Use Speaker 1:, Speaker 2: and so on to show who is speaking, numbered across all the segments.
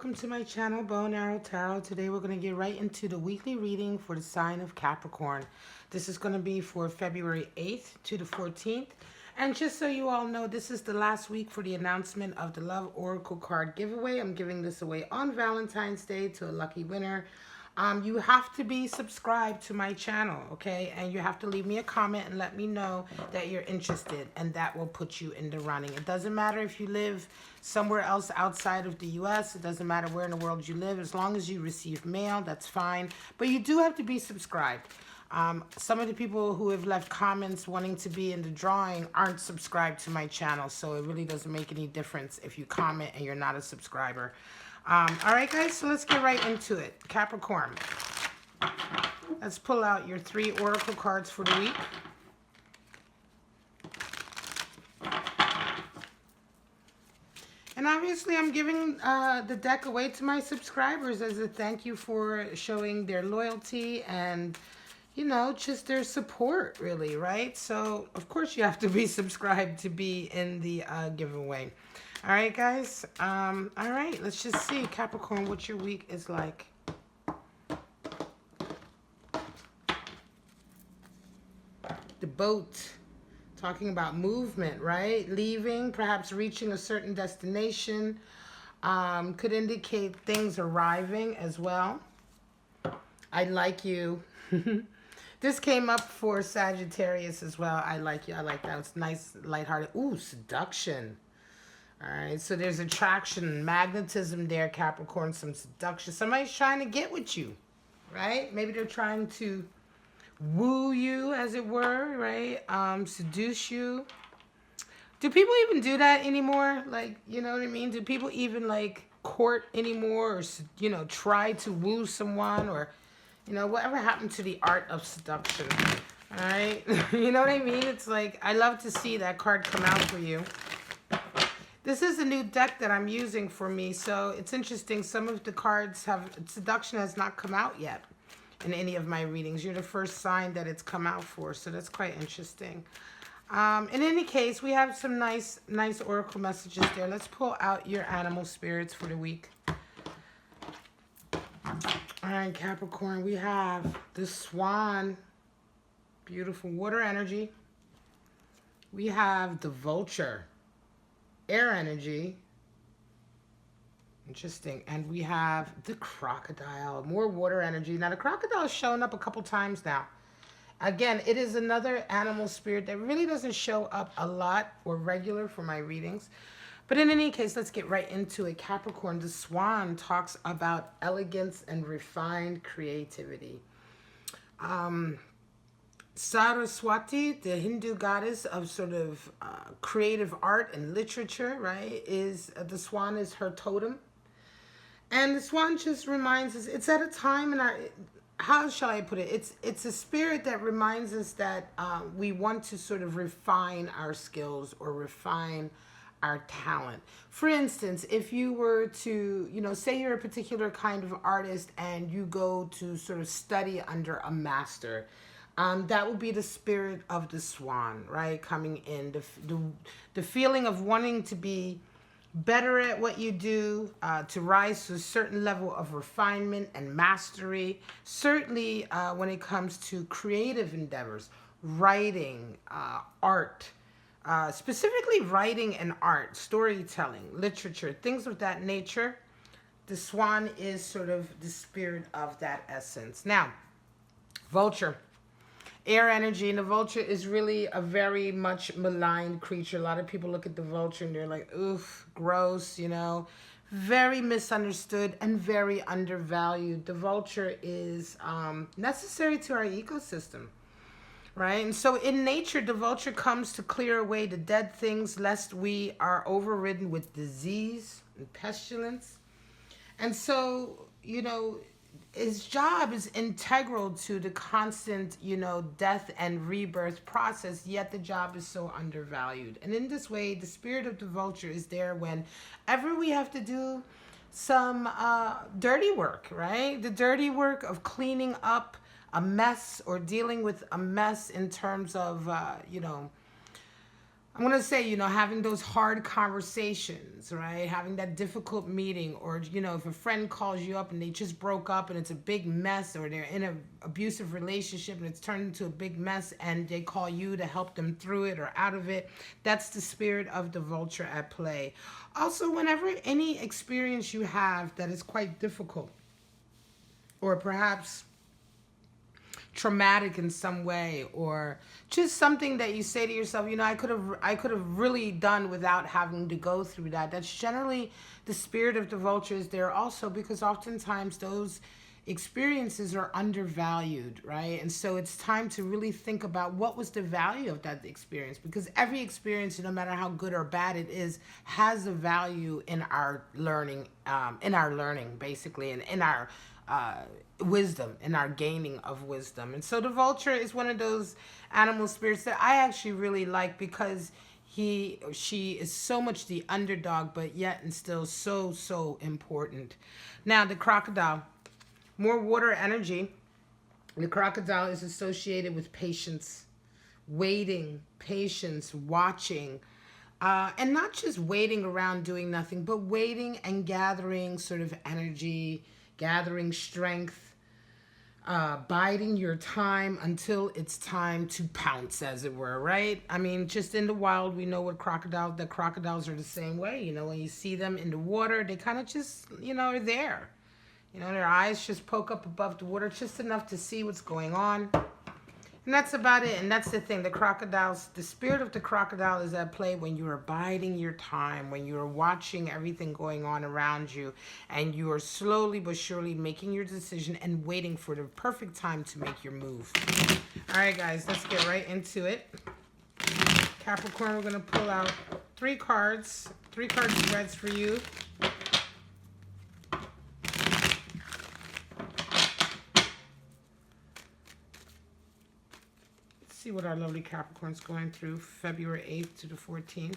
Speaker 1: welcome to my channel, Bow and Arrow Tarot. Today we're going to get right into the weekly reading for the sign of Capricorn. This is going to be for February 8th to the 14th. And just so you all know, this is the last week for the announcement of the Love Oracle card giveaway. I'm giving this away on Valentine's Day to a lucky winner. You have to be subscribed to my channel, okay? And you have to leave me a comment and let me know that you're interested, and that will put you in the running. It doesn't matter if you live somewhere else outside of the U.S. It doesn't matter where in the world you live. As long as you receive mail, that's fine. But you do have to be subscribed. Some of the people who have left comments wanting to be in the drawing aren't subscribed to my channel, so it really doesn't make any difference if you comment and you're not a subscriber. All right, guys, so let's get right into it. Capricorn. Let's pull out your 3 oracle cards for the week. And obviously, I'm giving the deck away to my subscribers as a thank you for showing their loyalty and, you know, just their support, really, right? So, of course, you have to be subscribed to be in the giveaway. All right, guys. All right, let's just see, Capricorn, what your week is like. The boat, talking about movement, right? Leaving, perhaps reaching a certain destination. Could indicate things arriving as well. I like you. This came up for Sagittarius as well. I like you. I like that. It's nice, lighthearted. Ooh, seduction. All right, so there's attraction, magnetism there, Capricorn, some seduction. Somebody's trying to get with you, right? Maybe they're trying to woo you, as it were, right? Seduce you. Do people even do that anymore? Like, you know what I mean? Do people even, like, court anymore or, you know, try to woo someone or, you know, whatever happened to the art of seduction, all right? You know what I mean? It's like, I love to see that card come out for you. This is a new deck that I'm using for me, so it's interesting. Some of the cards have, seduction has not come out yet in any of my readings. You're the first sign that it's come out for, so that's quite interesting. In any case, we have some nice oracle messages there. Let's pull out your animal spirits for the week. All right, Capricorn, we have the swan, beautiful water energy. We have the vulture, air energy, interesting, and we have the crocodile, more water energy. Now the crocodile is showing up a couple times now. Again, it is another animal spirit that really doesn't show up a lot or regular for my readings, but in any case, let's get right into it. Capricorn, the swan talks about elegance and refined creativity. Saraswati, the Hindu goddess of sort of creative art and literature, right, is the swan is her totem. And the swan just reminds us, it's at a time in our, how shall I put it? It's a spirit that reminds us that we want to sort of refine our skills or refine our talent. For instance, if you were to, you know, say you're a particular kind of artist and you go to sort of study under a master, that would be the spirit of the swan, right? Coming in, the feeling of wanting to be better at what you do, to rise to a certain level of refinement and mastery. Certainly when it comes to creative endeavors, writing, art, specifically writing and art, storytelling, literature, things of that nature. The swan is sort of the spirit of that essence. Now, vulture. Air energy, and the vulture is really a very much maligned creature. A lot of people look at the vulture and they're like, oof, gross, you know. Very misunderstood and very undervalued. The vulture is necessary to our ecosystem, right? And so in nature, the vulture comes to clear away the dead things lest we are overridden with disease and pestilence. And so, you know, his job is integral to the constant, you know, death and rebirth process, yet the job is so undervalued. And in this way, the spirit of the vulture is there whenever we have to do some dirty work, right? The dirty work of cleaning up a mess or dealing with a mess in terms of, you know, I want to say, having those hard conversations, right? Having that difficult meeting, or, if a friend calls you up and they just broke up and it's a big mess, or they're in an abusive relationship and it's turned into a big mess and they call you to help them through it or out of it, that's the spirit of the vulture at play. Also, whenever any experience you have that is quite difficult, or perhaps traumatic in some way, or just something that you say to yourself, I could have really done without having to go through that. That's generally the spirit of the vulture is there also, because oftentimes those experiences are undervalued, right? And so it's time to really think about what was the value of that experience, because every experience, no matter how good or bad it is, has a value in our learning, basically, and in our wisdom, in our gaining of wisdom. And so the vulture is one of those animal spirits that I actually really like, because he or she is so much the underdog, but yet and still so important. Now, the crocodile, more water energy. The crocodile is associated with patience, waiting, patience, watching, and not just waiting around doing nothing, but waiting and gathering sort of energy, gathering strength, biding your time until it's time to pounce, as it were, right? I mean, just in the wild, we know the crocodiles are the same way. When you see them in the water, they kind of just, are there. Their eyes just poke up above the water just enough to see what's going on. And that's about it. And that's the thing. The spirit of the crocodile is at play when you are biding your time, when you are watching everything going on around you, and you are slowly but surely making your decision and waiting for the perfect time to make your move. All right, guys, let's get right into it. Capricorn, we're going to pull out 3 cards, 3 card spreads for you. See what our lovely Capricorn's going through February 8th to the 14th.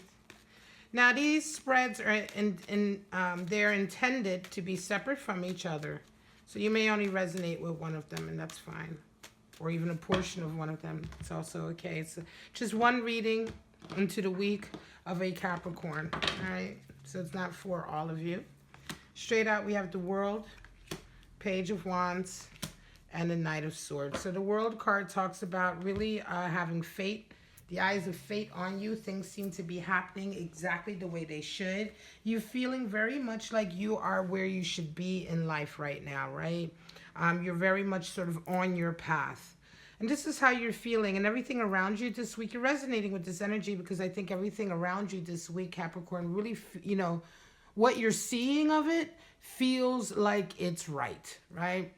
Speaker 1: Now, these spreads are they're intended to be separate from each other. So you may only resonate with one of them, and that's fine. Or even a portion of one of them. It's also okay. It's just one reading into the week of a Capricorn. All right? So it's not for all of you. Straight out, we have the World, Page of Wands, and the Knight of Swords. So the World card talks about really having fate, the eyes of fate on you. Things seem to be happening exactly the way they should. You're feeling very much like you are where you should be in life right now, right? You're very much sort of on your path. And this is how you're feeling, and everything around you this week. You're resonating with this energy because I think everything around you this week, Capricorn, really, what you're seeing of it feels like it's right?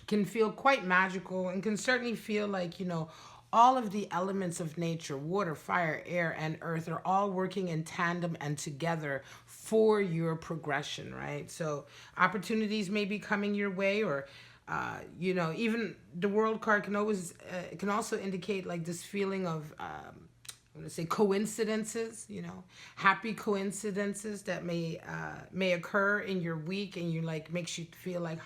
Speaker 1: Can feel quite magical, and can certainly feel like, all of the elements of nature, water, fire, air, and earth, are all working in tandem and together for your progression, right? So opportunities may be coming your way, or, even the World card can also indicate like this feeling of, I'm going to say coincidences, happy coincidences that may occur in your week, and makes you feel like,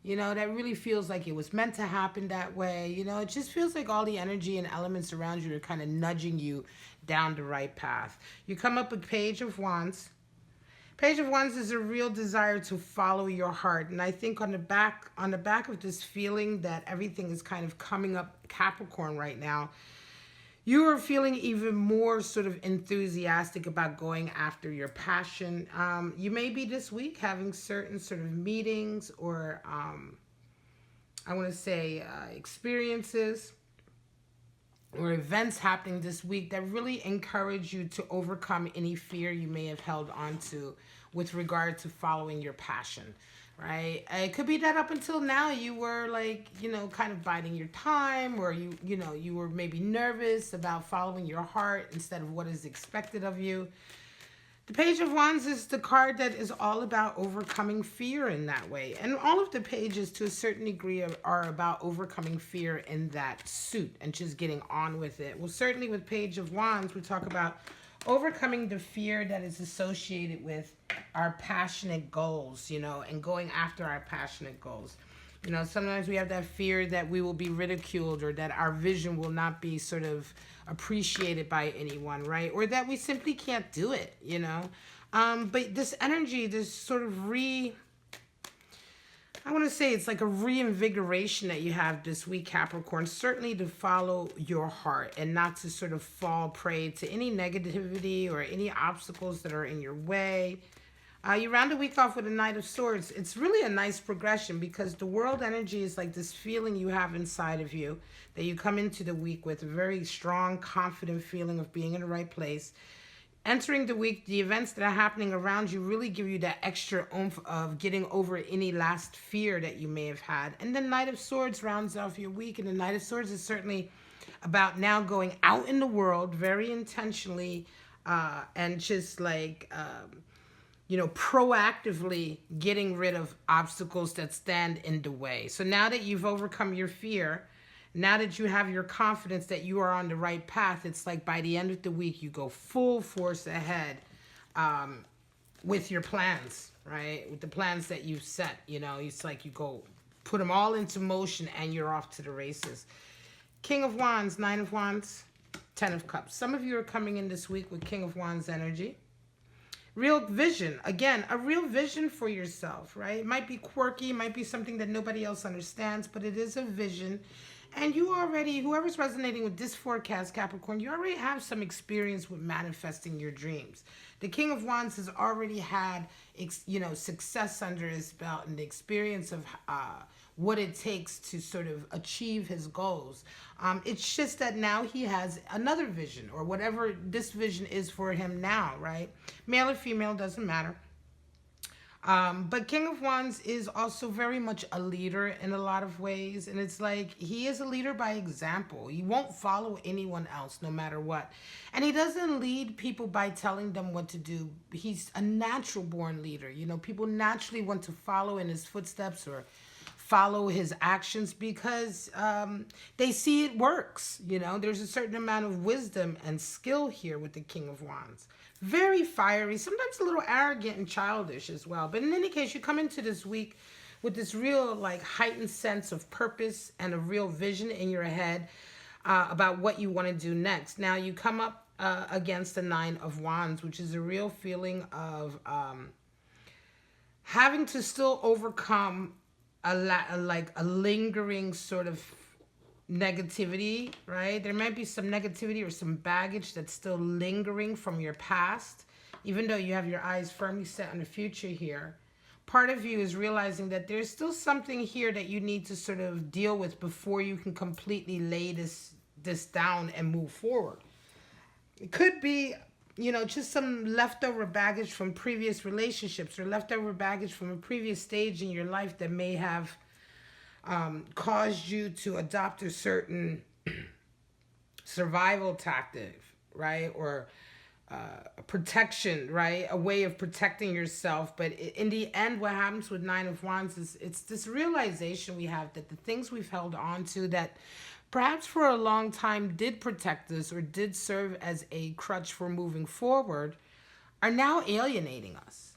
Speaker 1: that really feels like it was meant to happen that way. It just feels like all the energy and elements around you are kind of nudging you down the right path. You come up with Page of Wands. Page of Wands is a real desire to follow your heart. And I think on the back of this feeling that everything is kind of coming up, Capricorn, right now, you are feeling even more sort of enthusiastic about going after your passion. You may be this week having certain sort of meetings, or I want to say experiences or events happening this week that really encourage you to overcome any fear you may have held on to with regard to following your passion. Right? It could be that up until now you were kind of biding your time, or you were maybe nervous about following your heart instead of what is expected of you. The Page of Wands is the card that is all about overcoming fear in that way. And all of the pages to a certain degree are about overcoming fear in that suit and just getting on with it. Well, certainly with Page of Wands, we talk about overcoming the fear that is associated with our passionate goals, and going after our passionate goals. You know, sometimes we have that fear that we will be ridiculed or that our vision will not be sort of appreciated by anyone, right? Or that we simply can't do it, you know? But this energy, this sort of I want to say it's like a reinvigoration that you have this week, Capricorn, certainly to follow your heart and not to sort of fall prey to any negativity or any obstacles that are in your way. You round the week off with a Knight of Swords. It's really a nice progression because the world energy is like this feeling you have inside of you that you come into the week with a very strong, confident feeling of being in the right place. Entering the week, the events that are happening around you really give you that extra oomph of getting over any last fear that you may have had. And the Knight of Swords rounds off your week. And the Knight of Swords is certainly about now going out in the world very intentionally and just like, you know, proactively getting rid of obstacles that stand in the way. So now that you've overcome your fear, now that you have your confidence that you are on the right path, it's like by the end of the week, you go full force ahead with your plans, right? With the plans that you've set, you know, it's like you go put them all into motion and you're off to the races. King of Wands, Nine of Wands, Ten of Cups. Some of you are coming in this week with King of Wands energy. Real vision, again, a real vision for yourself, right? It might be quirky, it might be something that nobody else understands, but it is a vision. And you already, whoever's resonating with this forecast, Capricorn, you already have some experience with manifesting your dreams. The King of Wands has already had, you know, success under his belt and the experience of what it takes to sort of achieve his goals. It's just that now he has another vision or whatever this vision is for him now, right? Male or female, doesn't matter. But King of Wands is also very much a leader in a lot of ways. And it's like he is a leader by example. He won't follow anyone else no matter what. And he doesn't lead people by telling them what to do. He's a natural born leader. You know, people naturally want to follow in his footsteps or follow his actions because they see it works. You know, there's a certain amount of wisdom and skill here with the King of Wands. Very fiery, sometimes a little arrogant and childish as well. But in any case, you come into this week with this real like heightened sense of purpose and a real vision in your head about what you want to do next. Now you come up against the Nine of Wands, which is a real feeling of having to still overcome a lingering sort of negativity, right? There might be some negativity or some baggage that's still lingering from your past, even though you have your eyes firmly set on the future here. Part of you is realizing that there's still something here that you need to sort of deal with before you can completely lay this down and move forward. It could be, you know, just some leftover baggage from previous relationships or leftover baggage from a previous stage in your life that may have caused you to adopt a certain survival tactic, right? Or protection, right? A way of protecting yourself. But in the end, what happens with Nine of Wands is it's this realization we have that the things we've held on to that perhaps for a long time did protect us or did serve as a crutch for moving forward are now alienating us.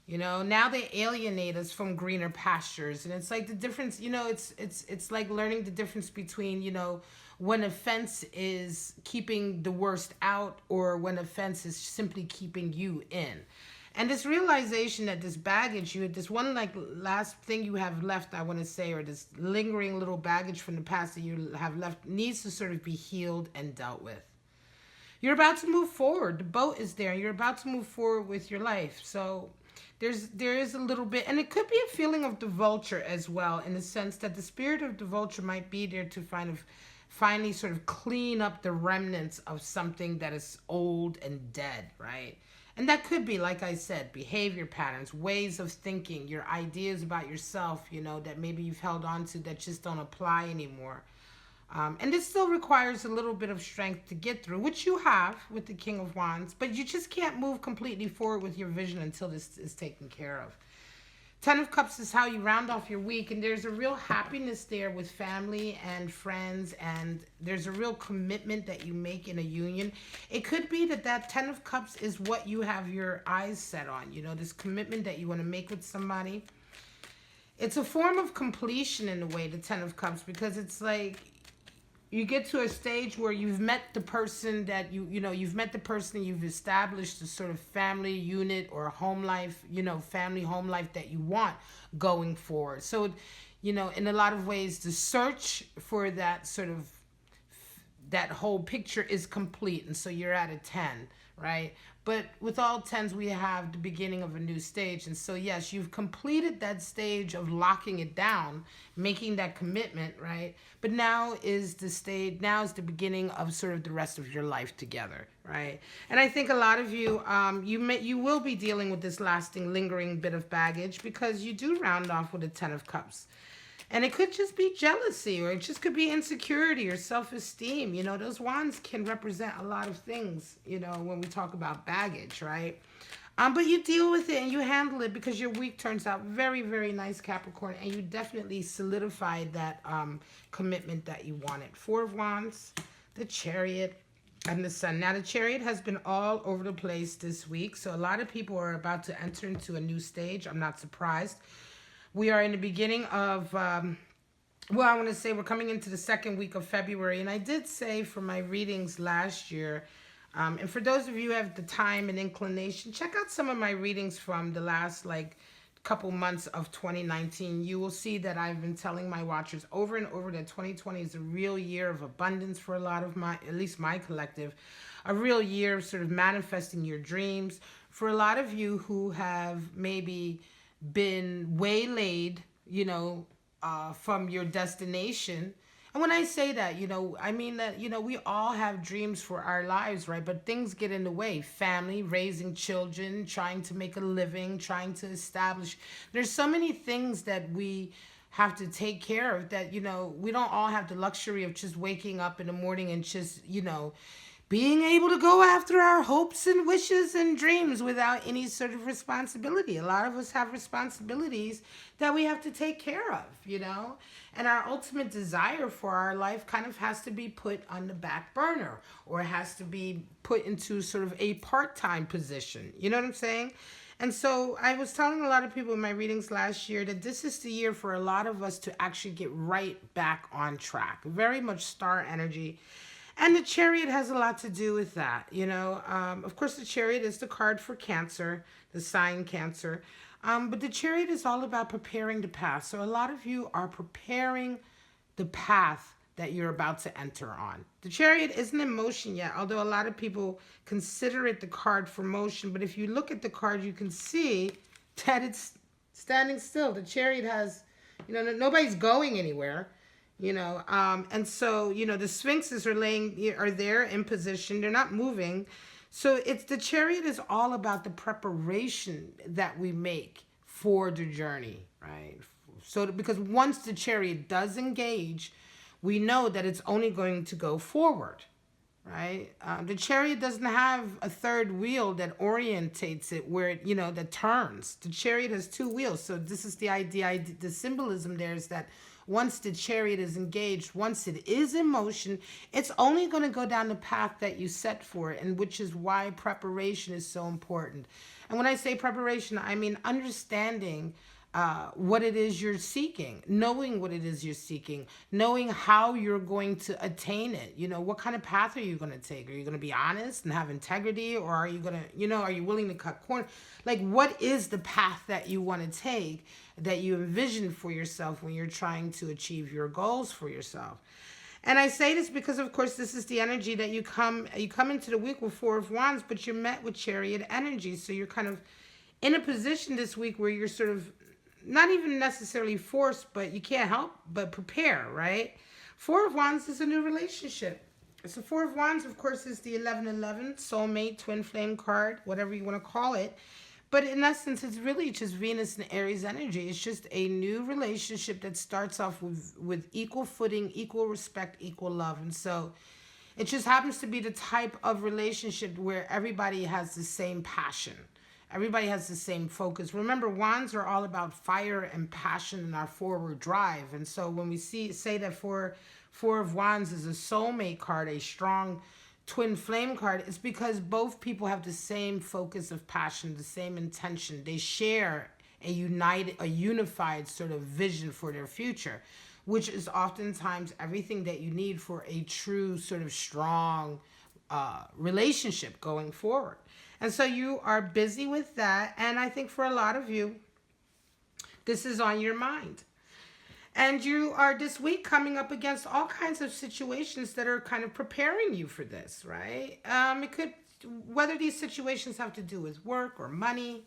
Speaker 1: You know, now they alienate us from greener pastures. And it's like the difference, you know, it's like learning the difference between, you know, when a fence is keeping the worst out or when a fence is simply keeping you in. And this realization that this baggage, this one like last thing you have left, I want to say, or this lingering little baggage from the past that you have left needs to sort of be healed and dealt with. You're about to move forward. The boat is there. You're about to move forward with your life. So there is a little bit, and it could be a feeling of the vulture as well, in the sense that the spirit of the vulture might be there to finally sort of clean up the remnants of something that is old and dead, right? And that could be, like I said, behavior patterns, ways of thinking, your ideas about yourself, you know, that maybe you've held on to that just don't apply anymore. And this still requires a little bit of strength to get through, which you have with the King of Wands, but you just can't move completely forward with your vision until this is taken care of. Ten of Cups is how you round off your week, and there's a real happiness there with family and friends, and there's a real commitment that you make in a union. It could be that Ten of Cups is what you have your eyes set on, you know, this commitment that you want to make with somebody. it's a form of completion in a way, the Ten of Cups, because it's like you get to a stage where you've met the person that you've met the person, you've established a sort of family unit or home life, family home life that you want going forward. So, in a lot of ways, the search for that sort of that whole picture is complete, and so you're at a 10, right? But with all 10s, we have the beginning of a new stage. And so yes, you've completed that stage of locking it down, making that commitment, right? But now is the beginning of sort of the rest of your life together, right? And I think a lot of you, you will be dealing with this lasting, lingering bit of baggage, because you do round off with a 10 of Cups. And it could just be jealousy, or it just could be insecurity or self-esteem. Those wands can represent a lot of things, when we talk about baggage, right? But you deal with it and you handle it, because your week turns out very, very nice, Capricorn. And you definitely solidified that commitment that you wanted. Four of Wands, the Chariot, and the Sun. Now, the Chariot has been all over the place this week. So a lot of people are about to enter into a new stage. I'm not surprised. We are in the beginning of, I want to say we're coming into the second week of February. And I did say for my readings last year, and for those of you who have the time and inclination, check out some of my readings from the last couple months of 2019. You will see that I've been telling my watchers over and over that 2020 is a real year of abundance for a lot of at least my collective, a real year of sort of manifesting your dreams. For a lot of you who have maybe been waylaid, from your destination. And when I say that, I mean that, we all have dreams for our lives, right? But things get in the way. Family, raising children, trying to make a living, trying to establish. There's so many things that we have to take care of that, we don't all have the luxury of just waking up in the morning and just, being able to go after our hopes and wishes and dreams without any sort of responsibility. A lot of us have responsibilities that we have to take care of, and our ultimate desire for our life kind of has to be put on the back burner, or it has to be put into sort of a part-time position. You know what I'm saying? And so I was telling a lot of people in my readings last year that this is the year for a lot of us to actually get right back on track. Very much star energy. And the Chariot has a lot to do with that, Of course, the Chariot is the card for Cancer, the sign Cancer. But the Chariot is all about preparing the path. So a lot of you are preparing the path that you're about to enter on. The Chariot isn't in motion yet, although a lot of people consider it the card for motion. But if you look at the card, you can see that it's standing still. The Chariot has, nobody's going anywhere. And so, the Sphinxes are there in position. They're not moving. So the Chariot is all about the preparation that we make for the journey, right? So because once the Chariot does engage, we know that it's only going to go forward, right? The Chariot doesn't have a third wheel that orientates it where it, that turns. The Chariot has two wheels. So this is the idea, the symbolism there is that once the Chariot is engaged, once it is in motion, it's only going to go down the path that you set for it, and which is why preparation is so important. And when I say preparation, I mean understanding what it is you're seeking, knowing what it is you're seeking, knowing how you're going to attain it. What kind of path are you going to take? Are you going to be honest and have integrity, or are you going to, are you willing to cut corners? Like, what is the path that you want to take, that you envision for yourself when you're trying to achieve your goals for yourself? And I say this because, of course, this is the energy that you come into the week with Four of Wands, but you're met with Chariot energy. So you're kind of in a position this week where you're sort of not even necessarily forced, but you can't help but prepare, right? Four of Wands is a new relationship. So Four of Wands, of course, is the 1111, soulmate, twin flame card, whatever you want to call it. But in essence, it's really just Venus and Aries energy. It's just a new relationship that starts off with equal footing, equal respect, equal love. And so it just happens to be the type of relationship where everybody has the same passion. Everybody has the same focus. Remember, wands are all about fire and passion and our forward drive. And so when we say that Four of Wands is a soulmate card, a strong twin flame card, it's because both people have the same focus of passion, the same intention. They share a unified sort of vision for their future, which is oftentimes everything that you need for a true sort of strong relationship going forward. And so you are busy with that. And I think for a lot of you, this is on your mind. And you are this week coming up against all kinds of situations that are kind of preparing you for this, right? It could, whether these situations have to do with work or money,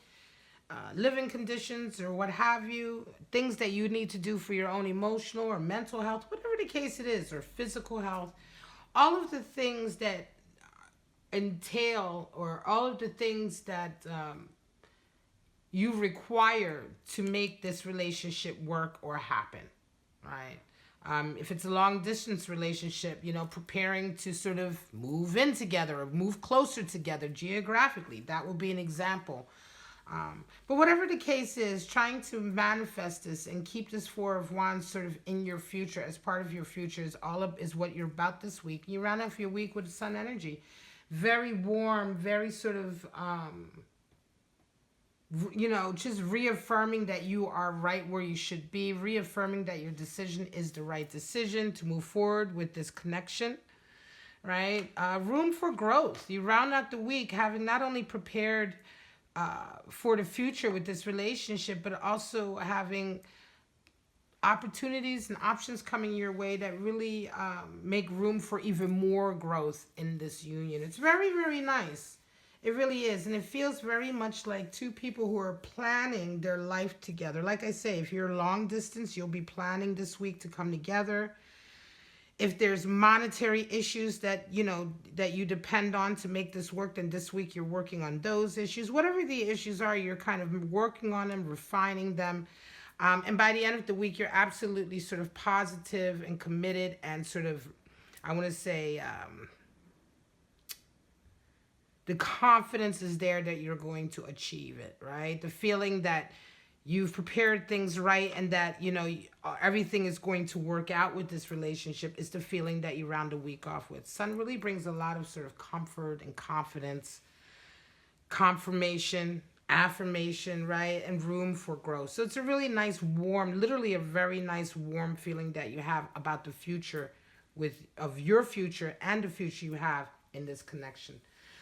Speaker 1: living conditions or what have you, things that you need to do for your own emotional or mental health, whatever the case it is, or physical health, all of the things that entail, or all of the things that you require to make this relationship work or happen, right? If it's a long distance relationship, you know, preparing to sort of move in together or move closer together geographically, that will be an example. But whatever the case is, trying to manifest this and keep this Four of Wands sort of in your future, as part of your future, is what you're about this week. You round off your week with sun energy. Very warm, very sort of, you know, just reaffirming that you are right where you should be, reaffirming that your decision is the right decision to move forward with this connection, right? Room for growth. You round out the week having not only prepared for the future with this relationship, but also having opportunities and options coming your way that really make room for even more growth in this union. It's very, very nice. It really is. And it feels very much like two people who are planning their life together. Like I say, if you're long distance, you'll be planning this week to come together. If there's monetary issues that, you know, that you depend on to make this work, then this week you're working on those issues. Whatever the issues are, you're kind of working on them, refining them. And by the end of the week, you're absolutely sort of positive and committed and sort of, I want to say, the confidence is there that you're going to achieve it, right? The feeling that you've prepared things right and that, you know, everything is going to work out with this relationship is the feeling that you round the week off with. Sun really brings a lot of sort of comfort and confidence, confirmation, affirmation, right? And room for growth. So it's a really nice, warm, literally a very nice, warm feeling that you have about the future of your future and the future you have in this connection.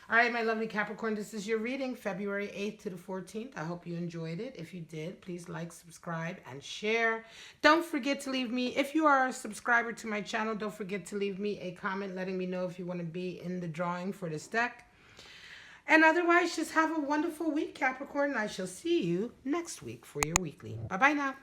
Speaker 1: All right, my lovely Capricorn, this is your reading, February 8th to the 14th. I hope you enjoyed it. If you did, please like, subscribe, and share. Don't forget to leave me, if you are a subscriber to my channel, don't forget to leave me a comment letting me know if you want to be in the drawing for this deck. And otherwise, just have a wonderful week, Capricorn, and I shall see you next week for your weekly. Bye-bye now.